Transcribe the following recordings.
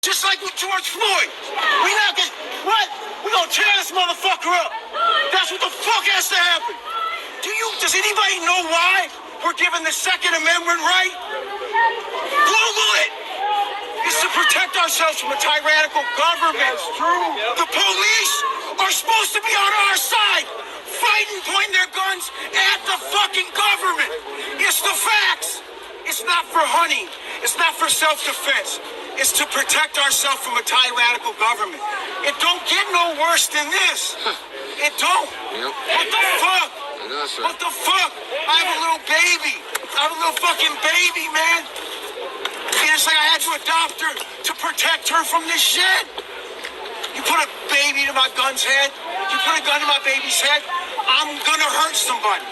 Just like with George Floyd. We not gonna, what? We gonna tear this motherfucker up. That's what the fuck has to happen. Does anybody know why we're given the Second Amendment right? Google it. It's to protect ourselves from a tyrannical government. That's true. The police are supposed to be on our side, fighting, pointing their guns at the fucking government. It's the facts. It's not for hunting. It's not for self-defense. It's to protect ourselves from a tyrannical government. It don't get no worse than this. It don't. Yep. What the fuck? What the fuck? I have a little baby. I have a little fucking baby, man. And it's like I had to adopt her to protect her from this shit. You put a baby to my gun's head. You put a gun to my baby's head. I'm gonna hurt somebody.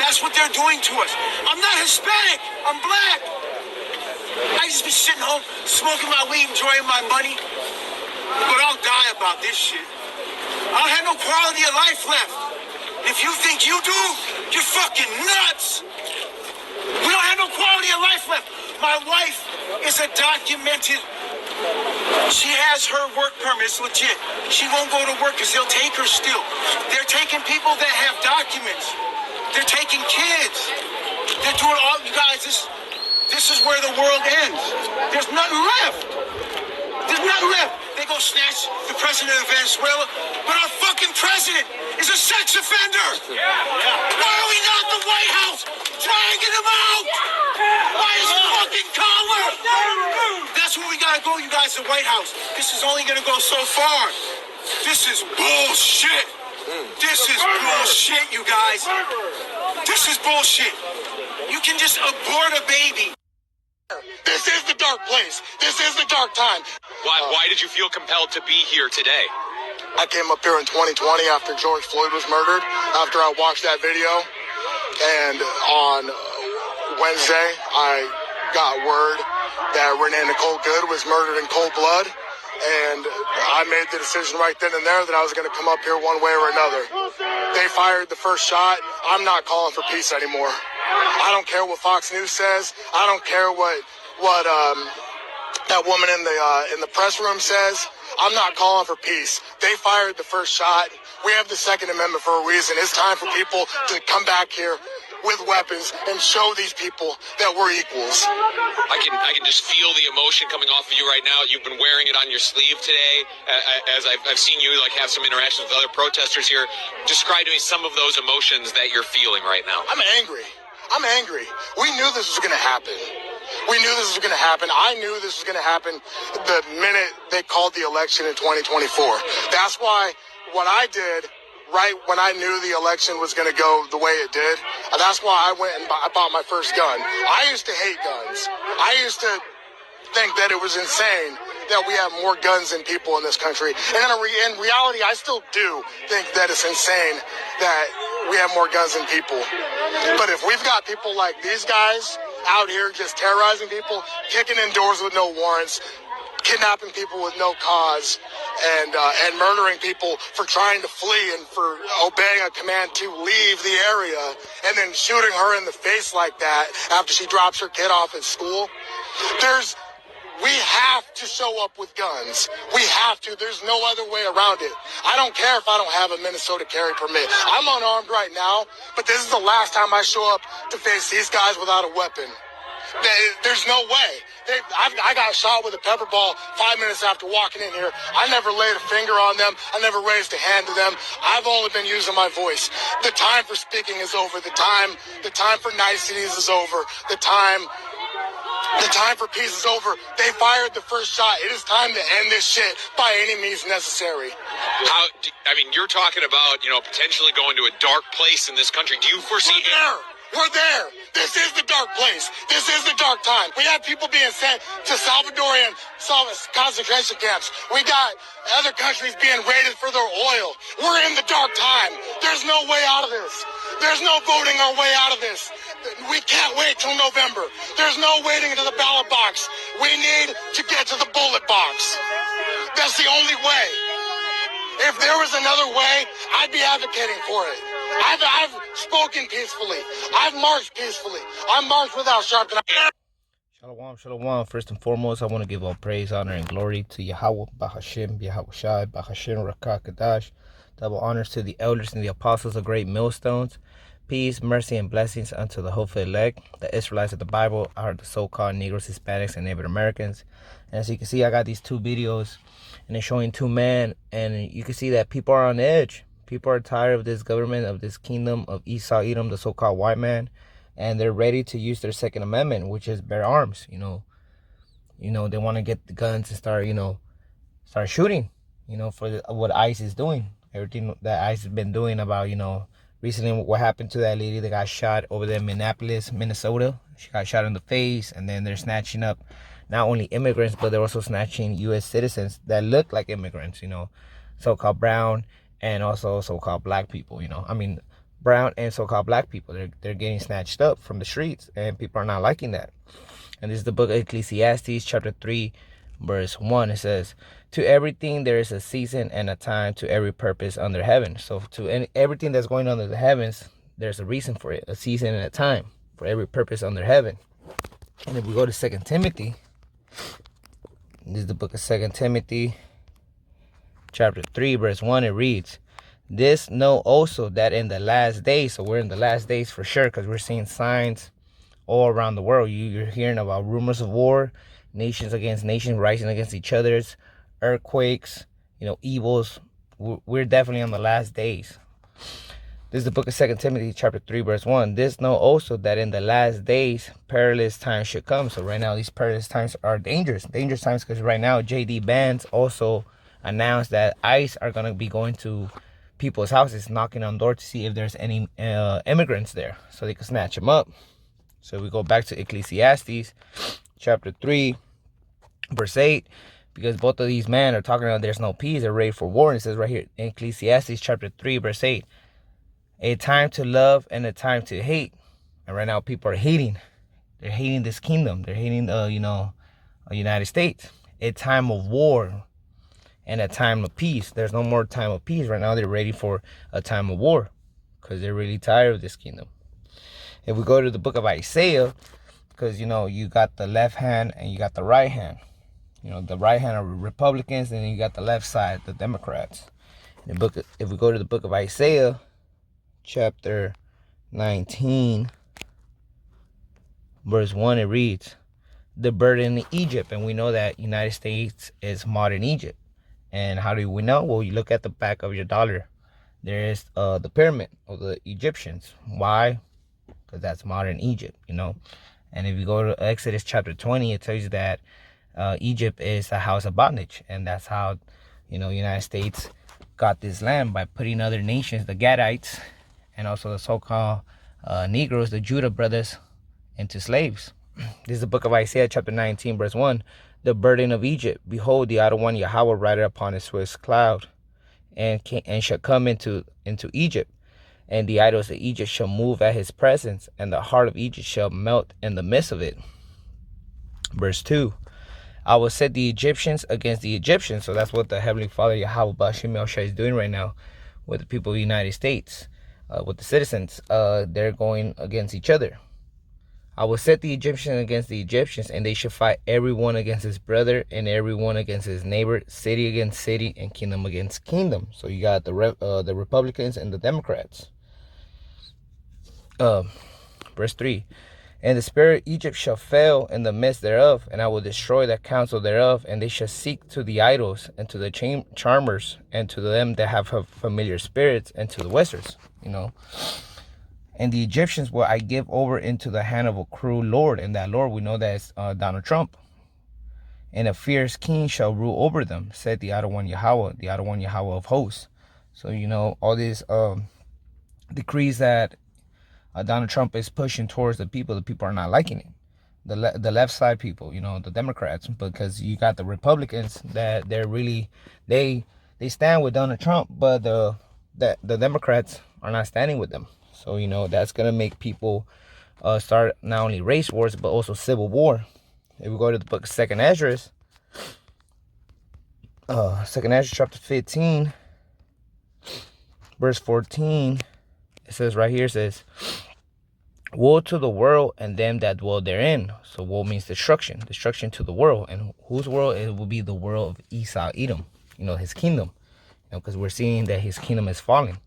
That's what they're doing to us. I'm not Hispanic. I'm black. I just be sitting home, smoking my weed, enjoying my money. But I'll die about this shit. I don't have no quality of life left. If you think you do, you're fucking nuts. We don't have no quality of life left. My wife is a documented. She has her work permit. It's legit. She won't go to work because they'll take her still. They're taking people that have documents. They're taking kids. They're doing all, you guys, this is where the world ends. There's nothing left. There's nothing left. They go snatch the president of Venezuela, but our fucking president is a sex offender. Yeah. Why are we not the White House dragging him out? Why is he fucking collar? That's where we gotta go, you guys, the White House. This is only gonna go so far. This is bullshit. This is bullshit, you guys. This is bullshit. You can just abort a baby. This is the dark place. This is the dark time. Why did you feel compelled to be here today? I came up here in 2020 after George Floyd was murdered, after I watched that video. And on Wednesday, I got word that Renee Nicole Good was murdered in cold blood. And I made the decision right then and there that I was going to come up here one way or another. They fired the first shot. I'm not calling for peace anymore. I don't care what Fox News says. I don't care what that woman in the press room says. I'm not calling for peace. They fired the first shot. We have the Second Amendment for a reason. It's time for people to come back here with weapons and show these people that we're equals. I can just feel the emotion coming off of you right now. You've been wearing it on your sleeve today, as I've seen you like have some interactions with other protesters here. Describe to me some of those emotions that you're feeling right now. I'm angry. We knew this was going to happen. We knew this was going to happen. I knew this was going to happen the minute they called the election in 2024. That's why what I did right when I knew the election was going to go the way it did, that's why I went and I bought my first gun. I used to hate guns. I used to think that it was insane that we have more guns than people in this country. And in reality, I still do think that it's insane that we have more guns than people. But if we've got people like these guys out here just terrorizing people, kicking in doors with no warrants, kidnapping people with no cause, and murdering people for trying to flee and for obeying a command to leave the area, and then shooting her in the face like that after she drops her kid off at school. We have to show up with guns. We have to. There's no other way around it. I don't care if I don't have a Minnesota carry permit. I'm unarmed right now, but this is the last time I show up to face these guys without a weapon. There's no way. I got shot with a pepper ball 5 minutes after walking in here. I never laid a finger on them. I never raised a hand to them. I've only been using my voice. The time for speaking is over. The time for niceties is over. The time for peace is over. They fired the first shot. It is time to end this shit by any means necessary. You're talking about, potentially going to a dark place in this country. Do you foresee We're there. This is the dark place. This is the dark time. We have people being sent to Salvadorian concentration camps. We got other countries being raided for their oil. We're in the dark time. There's no way out of this. There's no voting our way out of this. We can't wait till November. There's no waiting to the ballot box. We need to get to the bullet box. That's the only way. If there was another way, I'd be advocating for it. I've spoken peacefully. I've marched peacefully. I marched without sharp. Shalom, shalom. First and foremost, I want to give all praise, honor, and glory to Yahweh, Bahashim, Yahweh Shai, Bahashim, Rakah, Kadash. Double honors to the elders and the apostles of great millstones. Peace, mercy, and blessings unto the hopeful elect. The Israelites of the Bible are the so-called Negroes, Hispanics, and Native Americans. And as you can see, I got these two videos, and they're showing two men, and you can see that people are on edge. People are tired of this government, of this kingdom of Esau, Edom, the so-called white man. And they're ready to use their Second Amendment, which is bear arms. You know, they want to get the guns and start shooting. For what ICE is doing, everything that ICE has been doing about, recently what happened to that lady that got shot over there in Minneapolis, Minnesota. She got shot in the face, and then they're snatching up not only immigrants, but they're also snatching U.S. citizens that look like immigrants. So-called brown and also so-called black people. Brown and so-called black people, they're getting snatched up from the streets, and people are not liking that. And this is the book of Ecclesiastes, chapter 3, verse 1. It says, to everything there is a season and a time, to every purpose under heaven. So to everything that's going on under the heavens, there's a reason for it, a season and a time for every purpose under heaven. And if we go to 2 Timothy, this is the book of 2 Timothy, chapter 3, verse 1, it reads, this know also that in the last days, so we're in the last days for sure, because we're seeing signs all around the world. You're hearing about rumors of war, nations against nations rising against each other's, earthquakes, evils. We're definitely on the last days. This is the book of 2 Timothy, chapter 3, verse 1. This know also that in the last days, perilous times should come. So right now, these perilous times are dangerous times, because right now, J.D. Vance also announced that ICE are going to be going to people's houses, knocking on doors to see if there's any immigrants there, so they can snatch them up. So we go back to Ecclesiastes chapter 3, verse 8, because both of these men are talking about there's no peace, they're ready for war. And it says right here in Ecclesiastes chapter 3, verse 8, a time to love and a time to hate. And right now people are hating. They're hating this kingdom. They're hating the United States. A time of war and a time of peace. There's no more time of peace. Right now they're ready for a time of war, because they're really tired of this kingdom. If we go to the book of Isaiah, because you got the left hand and you got the right hand. The right hand are Republicans, and then you got the left side, the Democrats. If we go to the book of Isaiah, chapter 19, verse 1, it reads, the burden in Egypt. And we know that United States is modern Egypt. And how do we know? Well, you look at the back of your dollar. There is the pyramid of the Egyptians. Why? Because that's modern Egypt, And if you go to Exodus chapter 20, it tells you that Egypt is a house of bondage. And that's how, United States got this land, by putting other nations, the Gadites, and also the so-called Negroes, the Judah brothers, into slaves. This is the book of Isaiah chapter 19, verse 1. The burden of Egypt. Behold, the outer one, Yahweh, rideth upon a swift cloud, and shall come into Egypt. And the idols of Egypt shall move at his presence, and the heart of Egypt shall melt in the midst of it. Verse 2. I will set the Egyptians against the Egyptians. So that's what the Heavenly Father, Yahweh Bashim Elshai, is doing right now with the people of the United States, with the citizens. They're going against each other. I will set the Egyptians against the Egyptians, and they shall fight everyone against his brother, and everyone against his neighbor, city against city, and kingdom against kingdom. So you got the Republicans and the Democrats. Verse 3. And the spirit of Egypt shall fail in the midst thereof, and I will destroy the counsel thereof, and they shall seek to the idols, and to the charmers, and to them that have familiar spirits, and to the westers, And the Egyptians will I give over into the hand of a cruel lord. And that lord, we know that is Donald Trump. And a fierce king shall rule over them, said the outer one Yahweh, the outer one Yahweh of hosts. So, all these decrees that Donald Trump is pushing towards the people are not liking it. The left side people, the Democrats, because you got the Republicans that they're really, they stand with Donald Trump, but the Democrats are not standing with them. So, that's going to make people start not only race wars, but also civil war. If we go to the book of 2 Esdras, 2 Esdras chapter 15, verse 14, it says right here, it says, Woe to the world and them that dwell therein. So woe means destruction. Destruction to the world. And whose world? It will be the world of Esau, Edom. His kingdom. Because we're seeing that his kingdom is falling.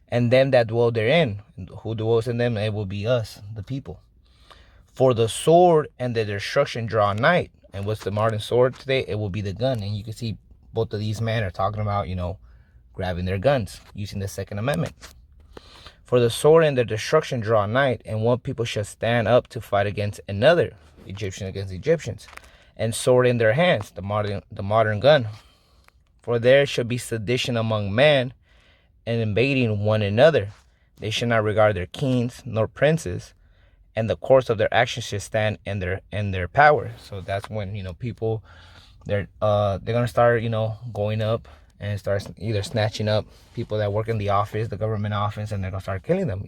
And them that dwell therein. Who dwells in them? It will be us, the people. For the sword and the destruction draw nigh. And what's the modern sword today? It will be the gun. And you can see both of these men are talking about, grabbing their guns, using the Second Amendment. For the sword and the destruction draw nigh, and one people shall stand up to fight against another, Egyptian against Egyptians, and sword in their hands, the modern gun. For there shall be sedition among men, and invading one another. They shall not regard their kings nor princes, and the course of their actions shall stand in their power. So that's when people they're gonna start going up and start either snatching up people that work in the office, the government office, and they're gonna start killing them.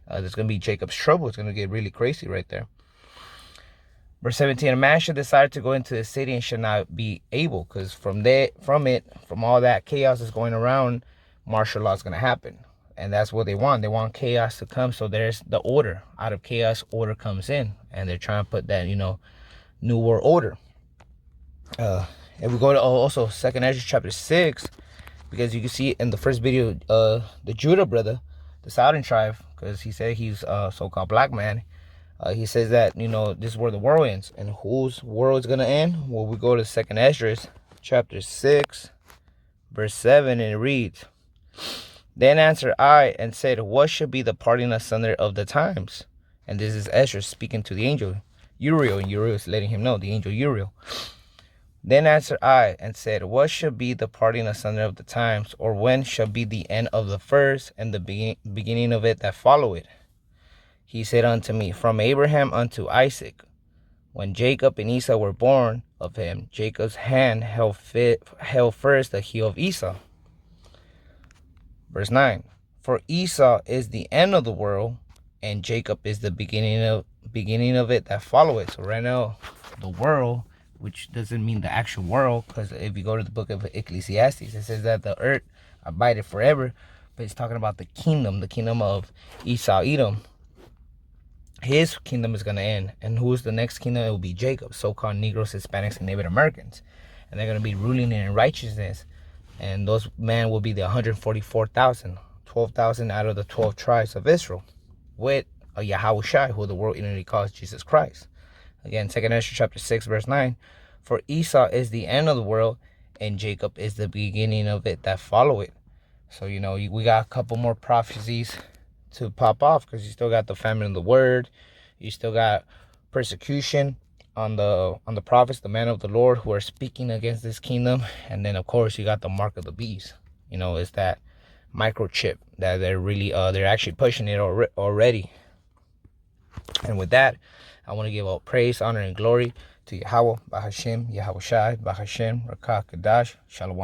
There's gonna be Jacob's trouble. It's gonna get really crazy right there. Verse 17: a man should decide to go into the city and should not be able, because from all that chaos that's going around, martial law is gonna happen. And that's what they want. They want chaos to come. So there's the order. Out of chaos, order comes in. And they're trying to put that, new world order. If we go to also 2nd Ezra chapter 6, because you can see in the first video, the Judah brother, the southern tribe, because he said he's a so-called black man. He says that, this is where the world ends. And whose world is going to end? Well, we go to 2nd Ezra chapter 6, verse 7, and it reads, Then answered I and said, What should be the parting asunder of the times? And this is Ezra speaking to the angel Uriel, and Uriel is letting him know, the angel Uriel. Then answered I and said, What shall be the parting asunder of the times, or when shall be the end of the first and the beginning of it that follow it? He said unto me, From Abraham unto Isaac. When Jacob and Esau were born of him, Jacob's hand held first the heel of Esau. Verse 9, For Esau is the end of the world, and Jacob is the beginning of it that follow it. So right now, the world, which doesn't mean the actual world, because if you go to the book of Ecclesiastes, it says that the earth abided forever, but it's talking about the kingdom of Esau, Edom. His kingdom is going to end. And who's the next kingdom? It will be Jacob, so-called Negroes, Hispanics, and Native Americans. And they're going to be ruling in righteousness. And those men will be the 144,000, 12,000 out of the 12 tribes of Israel, with a Yahushua, who the world internally calls Jesus Christ. Again, 2nd Ezra chapter 6, verse 9. For Esau is the end of the world, and Jacob is the beginning of it that follow it. So, we got a couple more prophecies to pop off, because you still got the famine of the word. You still got persecution on the prophets, the men of the Lord, who are speaking against this kingdom. And then, of course, you got the mark of the beast. It's that microchip that they're actually pushing it already. And with that, I want to give all praise, honor, and glory to Yahweh, Bahashem, Yahushai, Bahashem, Rakah, Kadash, Shalom.